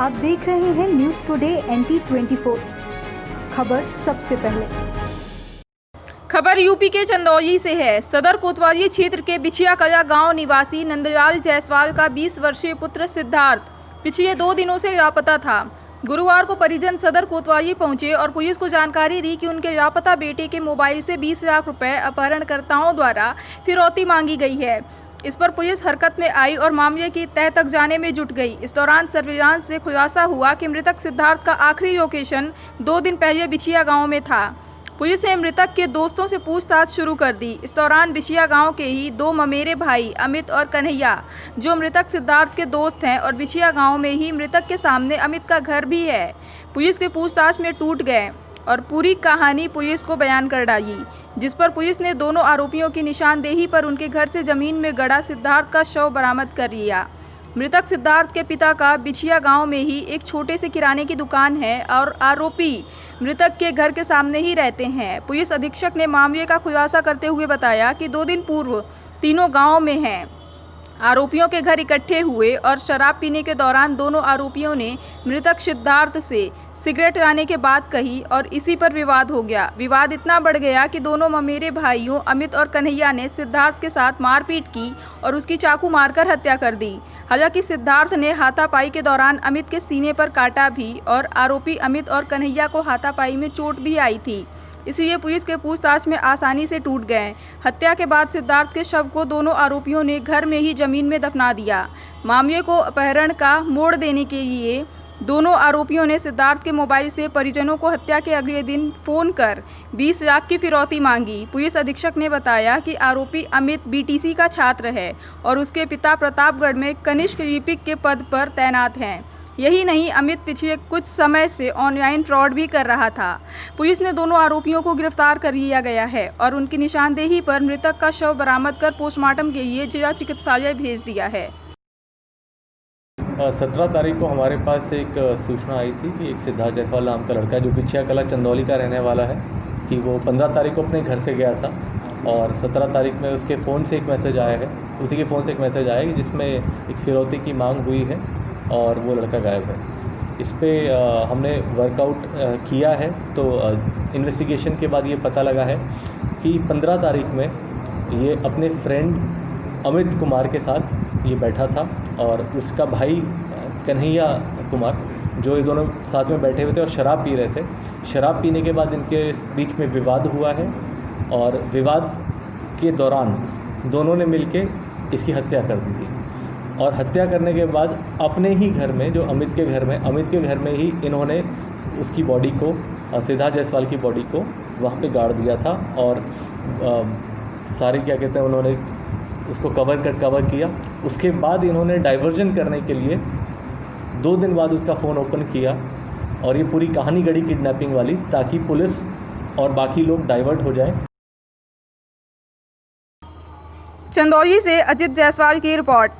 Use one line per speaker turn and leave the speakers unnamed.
आप देख रहे हैं न्यूज़ टुडे NT 24। खबर सबसे पहले।
खबर यूपी के चंदौली से है। सदर कोतवाली क्षेत्र के बिछिया कला गांव निवासी नंदलाल जायसवाल का 20 वर्षीय पुत्र सिद्धार्थ पिछले 2 दिनों से लापता था। गुरुवार को परिजन सदर कोतवाली पहुंचे और पुलिस को जानकारी दी कि उनके लापता बेटे के मोबाइल से 20 लाख रुपए अपहरणकर्ताओं द्वारा फिरौती मांगी गई है। इस पर पुलिस हरकत में आई और मामले की तह तक जाने में जुट गई। इस दौरान सर्विलांस से खुलासा हुआ कि मृतक सिद्धार्थ का आखिरी लोकेशन 2 दिन पहले बिछिया गांव में था। पुलिस ने मृतक के दोस्तों से पूछताछ शुरू कर दी। इस दौरान बिछिया गांव के ही 2 ममेरे भाई अमित और कन्हैया, जो मृतक सिद्धार्थ के दोस्त हैं, और बिछिया गांव में ही मृतक के सामने अमित का घर भी है, पुलिस के पूछताछ में टूट गए और पूरी कहानी पुलिस को बयान कर डाली, जिस पर पुलिस ने दोनों आरोपियों की निशानदेही पर उनके घर से जमीन में गड़ा सिद्धार्थ का शव बरामद कर लिया। मृतक सिद्धार्थ के पिता का बिछिया गांव में ही एक छोटे से किराने की दुकान है और आरोपी मृतक के घर के सामने ही रहते हैं। पुलिस अधीक्षक ने मामले का खुलासा करते हुए बताया कि 2 दिन पूर्व तीनों गांव में हैं आरोपियों के घर इकट्ठे हुए और शराब पीने के दौरान दोनों आरोपियों ने मृतक सिद्धार्थ से सिगरेट लाने के बात कही और इसी पर विवाद हो गया। विवाद इतना बढ़ गया कि दोनों ममेरे भाइयों अमित और कन्हैया ने सिद्धार्थ के साथ मारपीट की और उसकी चाकू मारकर हत्या कर दी। हालांकि सिद्धार्थ ने हाथापाई के दौरान अमित के सीने पर काटा भी और आरोपी अमित और कन्हैया को हाथापाई में चोट भी आई थी, इसलिए पुलिस के पूछताछ में आसानी से टूट गए। हत्या के बाद सिद्धार्थ के शव को दोनों आरोपियों ने घर में ही जमीन में दफना दिया। मामले को अपहरण का मोड़ देने के लिए दोनों आरोपियों ने सिद्धार्थ के मोबाइल से परिजनों को हत्या के अगले दिन फ़ोन कर 20 लाख की फिरौती मांगी। पुलिस अधीक्षक ने बताया कि आरोपी अमित BTC का छात्र है और उसके पिता प्रतापगढ़ में कनिष्क लिपिक के पद पर तैनात हैं। यही नहीं, अमित पिछले कुछ समय से ऑनलाइन फ्रॉड भी कर रहा था। पुलिस ने दोनों आरोपियों को गिरफ्तार कर लिया गया है और उनकी निशानदेही पर मृतक का शव बरामद कर पोस्टमार्टम के लिए जिला चिकित्सालय भेज दिया है।
17 तारीख को हमारे पास एक सूचना आई थी कि एक सिद्धार्थ जायसवाल नाम का लड़का जो बिछिया कला चंदौली का रहने वाला है, कि वो 15 तारीख को अपने घर से गया था और 17 तारीख में उसके फ़ोन से एक मैसेज आया है, उसी के फ़ोन से एक मैसेज आया है जिसमें एक फिरौती की मांग हुई है और वो लड़का गायब है। इस पे हमने वर्कआउट किया है, तो इन्वेस्टिगेशन के बाद ये पता लगा है कि 15 तारीख में ये अपने फ्रेंड अमित कुमार के साथ ये बैठा था और उसका भाई कन्हैया कुमार, जो ये दोनों साथ में बैठे हुए थे और शराब पी रहे थे। शराब पीने के बाद इनके बीच में विवाद हुआ है और विवाद के दौरान दोनों ने मिलके इसकी हत्या कर दी थी और हत्या करने के बाद अपने ही घर में, जो अमित के घर में ही इन्होंने उसकी बॉडी को, सिद्धार्थ जायसवाल की बॉडी को वहाँ पे गाड़ दिया था और सारे क्या कहते हैं, उन्होंने उसको कवर किया। उसके बाद इन्होंने डाइवर्जन करने के लिए 2 दिन बाद उसका फ़ोन ओपन किया और ये पूरी कहानी गढ़ी किडनैपिंग वाली, ताकि पुलिस और बाकी लोग डाइवर्ट हो जाए।
चंदौली से अजित जायसवाल की रिपोर्ट।